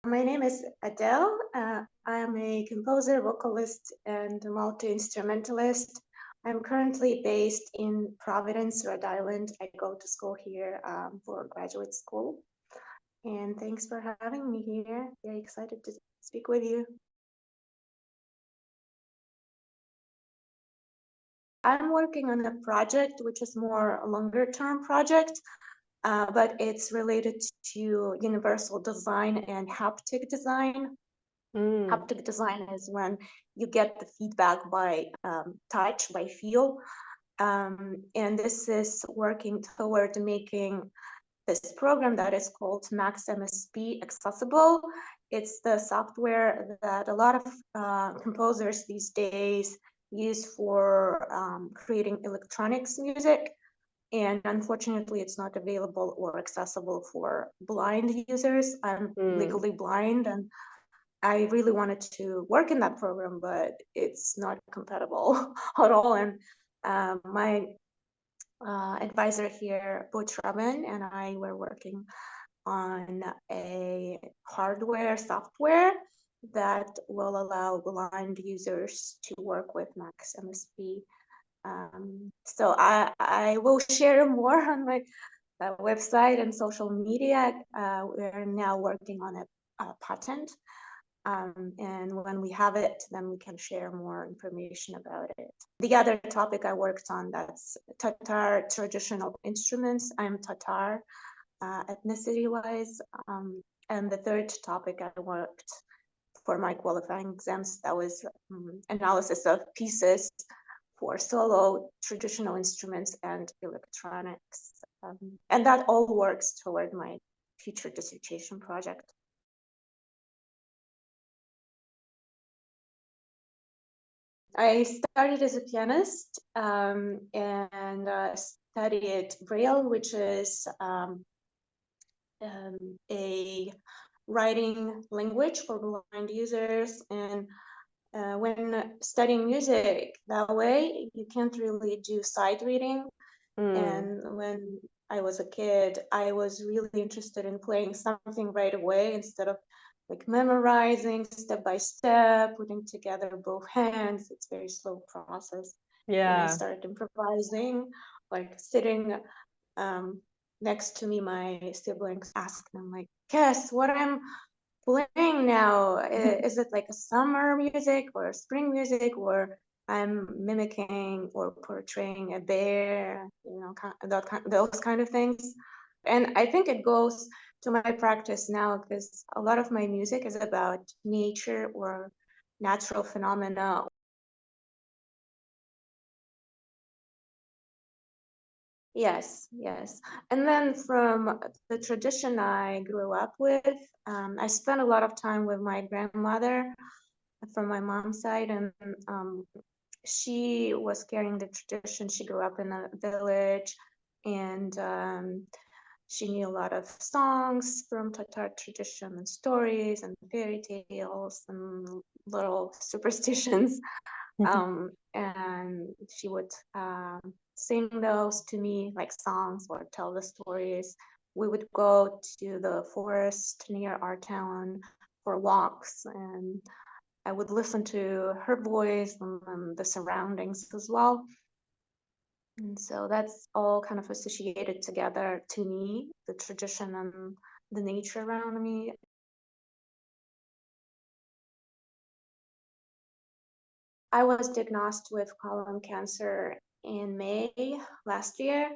My name is Adele. I am a composer, vocalist, and multi-instrumentalist. I'm currently based in Providence, Rhode Island. I go to school here for graduate school. And thanks for having me here. Very excited to speak with you. I'm working on a project which is more a longer term project, but it's related to universal design and haptic design. Haptic design is when you get the feedback by touch, by feel. And this is working toward making this program that is called Max MSP accessible. It's the software that a lot of composers these days use for creating electronics music. And unfortunately, it's not available or accessible for blind users. I'm legally blind, and I really wanted to work in that program, but it's not compatible at all. And my advisor here, Butch Robin, and I were working on a hardware software that will allow blind users to work with Max MSP. So I will share more on my website and social media. We're now working on a patent. And when we have it, then we can share more information about it. The other topic I worked on, that's Tatar traditional instruments. I'm Tatar ethnicity-wise. And the third topic I worked for my qualifying exams, that was analysis of pieces for solo, traditional instruments, and electronics. And that all works toward my future dissertation project. I started as a pianist and studied Braille, which is a writing language for blind users. And when studying music that way, you can't really do sight reading. And when I was a kid, I was really interested in playing something right away instead of like memorizing step by step, putting together both hands. It's a very slow process. When I started improvising, like sitting next to me, my siblings asked them like, guess what I'm playing now? Is it like a summer music or spring music, or I'm mimicking or portraying a bear, you know, those kind of things. And I think it goes to my practice now because a lot of my music is about nature or natural phenomena. Yes, yes. And then from the tradition I grew up with, I spent a lot of time with my grandmother from my mom's side, and she was carrying the tradition. She grew up in a village, and she knew a lot of songs from Tatar tradition and stories and fairy tales and little superstitions. And she would sing those to me like songs or tell the stories. We would go to the forest near our town for walks, and I would listen to her voice and the surroundings as well. And so that's all kind of associated together to me, the tradition and the nature around me. I was diagnosed with colon cancer in May last year.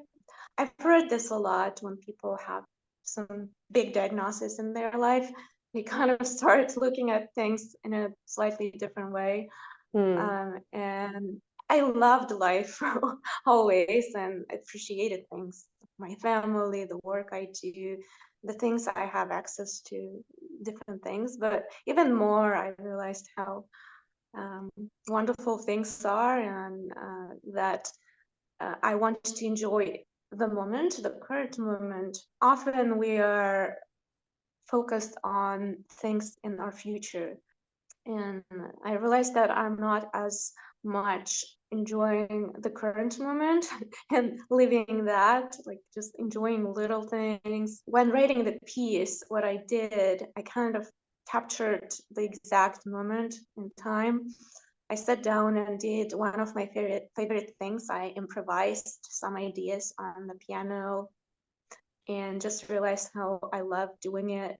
I've heard this a lot when people have some big diagnosis in their life. They kind of start looking at things in a slightly different way. And I loved life always and appreciated things, my family, the work I do, the things I have access to, different things. But even more, I realized how wonderful things are, and that I want to enjoy the moment, the current moment. Often we are focused on things in our future, and I realized that I'm not as much enjoying the current moment and living that, like just enjoying little things. When writing the piece, what I did, I kind of captured the exact moment in time. I sat down and did one of my favorite things. I improvised some ideas on the piano and just realized how I love doing it.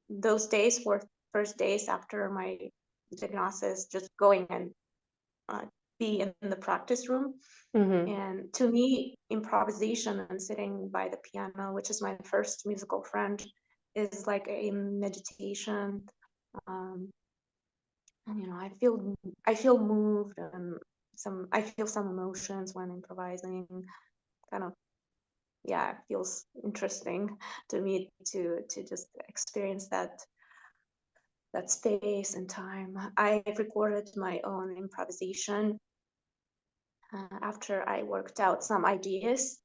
Those days were first days after my diagnosis, just going and be in the practice room. And to me, improvisation and sitting by the piano, which is my first musical friend, is like a meditation. And I feel moved, and I feel some emotions when improvising. Kind of, yeah, it feels interesting to me to just experience that space and time. I recorded my own improvisation after I worked out some ideas.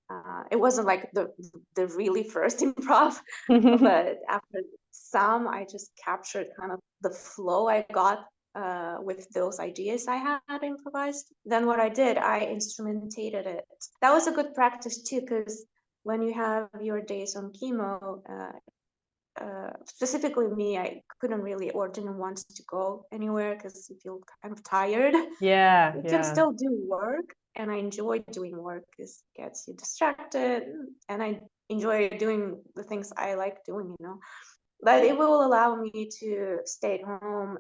It wasn't like the really first improv, but after some, I just captured kind of the flow I got with those ideas I had improvised. Then what I did, I instrumentated it. That was a good practice too, because when you have your days on chemo, specifically me, I couldn't really or didn't want to go anywhere because you feel kind of tired. Yeah, you can still do work, and I enjoy doing work because it gets you distracted, and I enjoy doing the things I like doing, but it will allow me to stay at home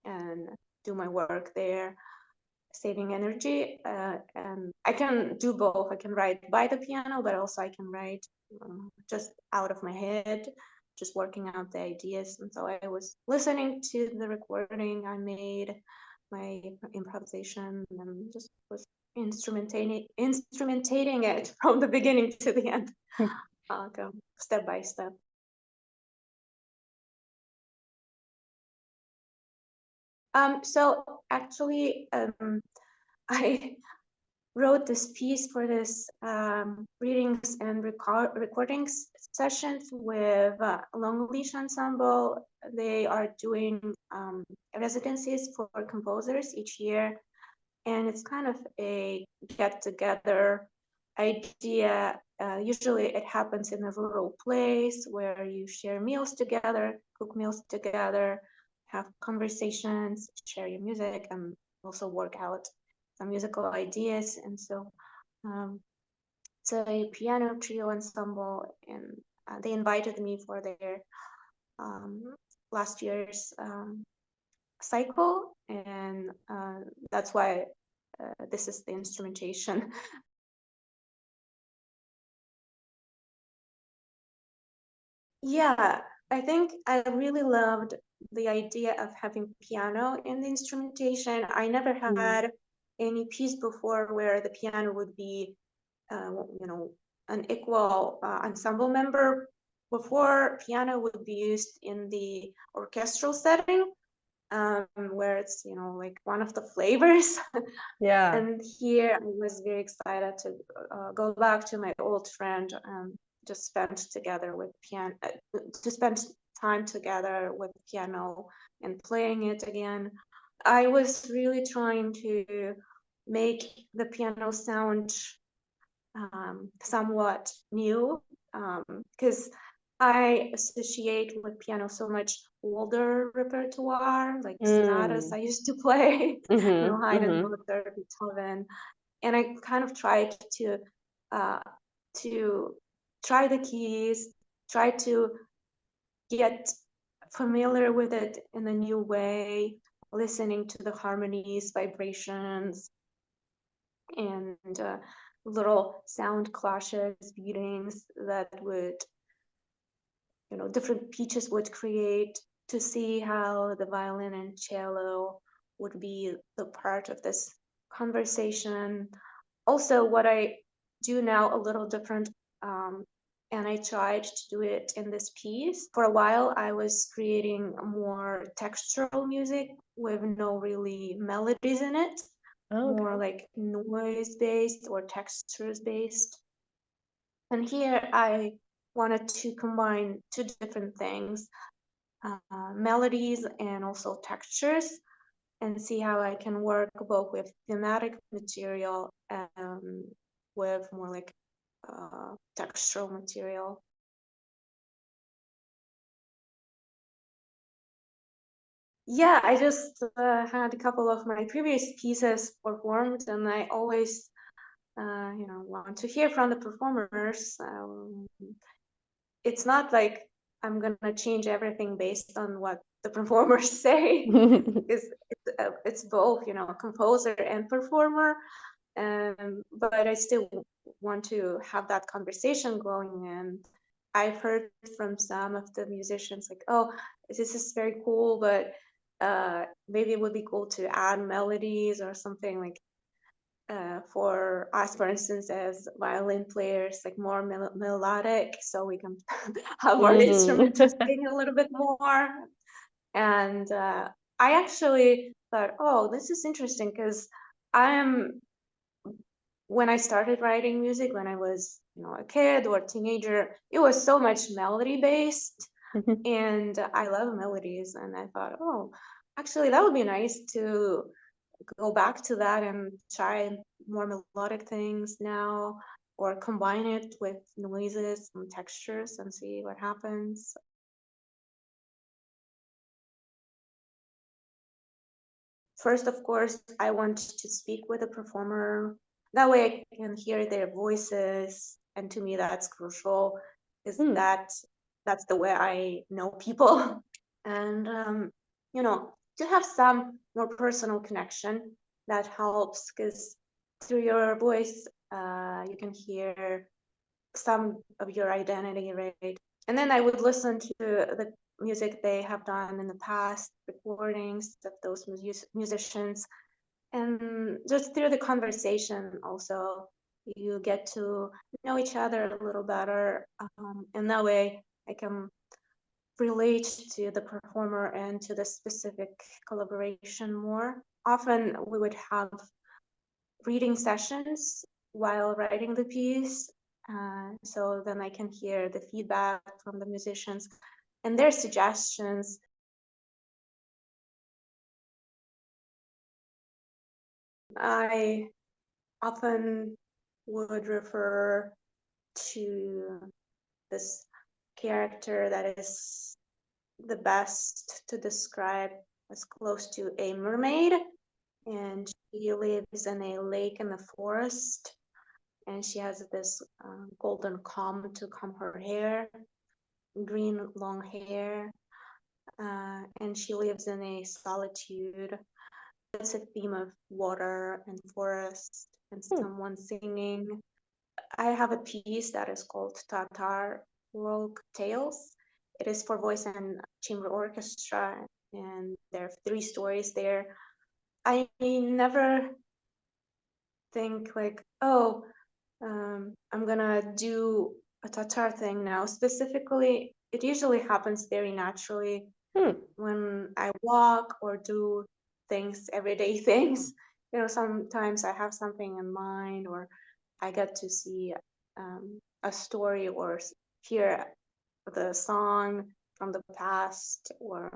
and do my work there, saving energy. And I can do both. I can write by the piano, but also I can write just out of my head, just working out the ideas. And so I was listening to the recording I made, my improvisation, and just was instrumentating it from the beginning to the end, step by step. So actually, I wrote this piece for this readings and recordings sessions with Long Leash Ensemble. They are doing residencies for composers each year, and it's kind of a get-together idea. Usually it happens in a rural place where you share meals together, cook meals together, have conversations, share your music, and also work out some musical ideas. And so it's a piano trio ensemble, and they invited me for their last year's cycle, and that's why this is the instrumentation. Yeah, I think I really loved the idea of having piano in the instrumentation. I never had any piece before where the piano would be, an equal ensemble member. Before, piano would be used in the orchestral setting, where it's, like one of the flavors. Yeah. And here I was very excited to go back to my old friend and just spend together with piano, to spend time together with piano and playing it again. I was really trying to make the piano sound somewhat new, because I associate with piano so much older repertoire, like sonatas I used to play, Haydn, Mozart, Beethoven, and I kind of tried to try the keys, try to get familiar with it in a new way, listening to the harmonies, vibrations, and little sound clashes, beatings that would, different pitches would create, to see how the violin and cello would be the part of this conversation. Also, what I do now a little different, and I tried to do it in this piece. For a while, I was creating more textural music with no really melodies in it, more like noise based or textures based. And here I wanted to combine two different things, melodies and also textures, and see how I can work both with thematic material and with more like textural material. Yeah, I just had a couple of my previous pieces performed, and I always, want to hear from the performers. It's not like I'm gonna change everything based on what the performers say. It's both, composer and performer. But I still want to have that conversation going. And I've heard from some of the musicians like, oh, this is very cool, but maybe it would be cool to add melodies or something like for us, for instance, as violin players, like more melodic, so we can have our instrument to sing a little bit more. And I actually thought, oh, this is interesting because when I started writing music when I was, a kid or a teenager, it was so much melody based, and I love melodies. And I thought, oh, actually, that would be nice to go back to that and try more melodic things now, or combine it with noises and textures and see what happens. First, of course, I want to speak with the performer. That way I can hear their voices. And to me, that's crucial, is that's the way I know people. And, to have some more personal connection, that helps because through your voice, you can hear some of your identity, right? And then I would listen to the music they have done in the past, recordings of those musicians, and just through the conversation also you get to know each other a little better, and that way I can relate to the performer and to the specific collaboration more. Often we would have reading sessions while writing the piece. So then I can hear the feedback from the musicians and their suggestions. I often would refer to this character that is the best to describe as close to a mermaid. And she lives in a lake in the forest. And she has this golden comb to comb her hair, green long hair, and she lives in a solitude. It's a theme of water and forest and someone singing. I have a piece that is called Tatar Folk Tales. It is for voice and chamber orchestra, and there are 3 stories there. I never think like, oh, I'm gonna do a Tatar thing now. Specifically, it usually happens very naturally when I walk or do things, everyday things. Sometimes I have something in mind, or I get to see a story or hear the song from the past, or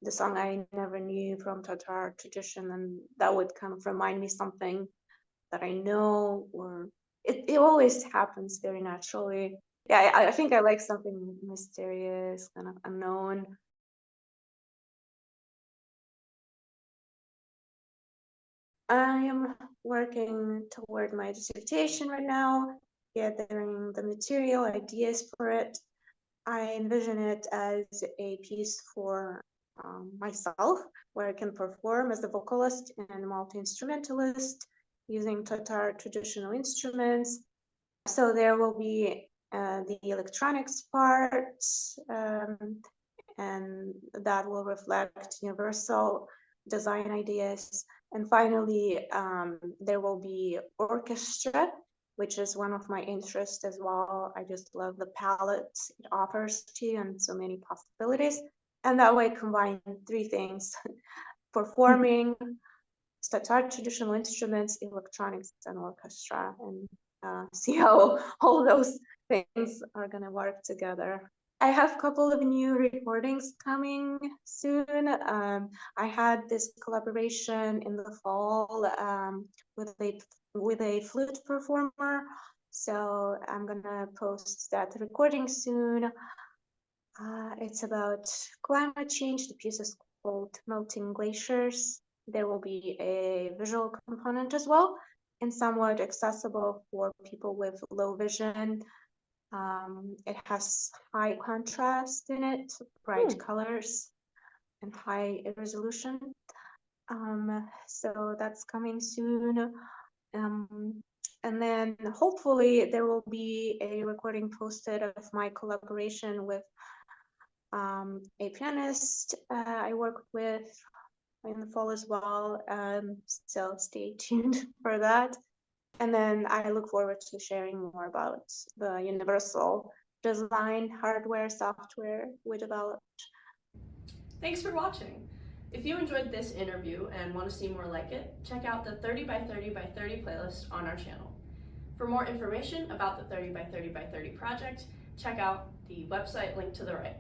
the song I never knew from Tatar tradition, and that would kind of remind me something that I know, or it always happens very naturally. Yeah, I think I like something mysterious, kind of unknown. I am working toward my dissertation right now, gathering the material, ideas for it. I envision it as a piece for myself, where I can perform as a vocalist and multi-instrumentalist using Tatar traditional instruments. So there will be the electronics part, and that will reflect universal design ideas. And finally, there will be orchestra, which is one of my interests as well. I just love the palette it offers to you and so many possibilities. And that way combine 3 things: performing, Tatar traditional instruments, electronics, and orchestra, and see how all those things are going to work together. I have a couple of new recordings coming soon. I had this collaboration in the fall with a flute performer, so I'm gonna post that recording soon. It's about climate change. The piece is called Melting Glaciers. There will be a visual component as well, and somewhat accessible for people with low vision. It has high contrast in it, bright colors, and high resolution. So that's coming soon. And then hopefully there will be a recording posted of my collaboration with a pianist I work with in the fall as well. So stay tuned for that. And then I look forward to sharing more about the universal design hardware, software we developed. Thanks for watching. If you enjoyed this interview and want to see more like it, check out the 30x30x30 playlist on our channel. For more information about the 30x30x30 project, check out the website linked to the right.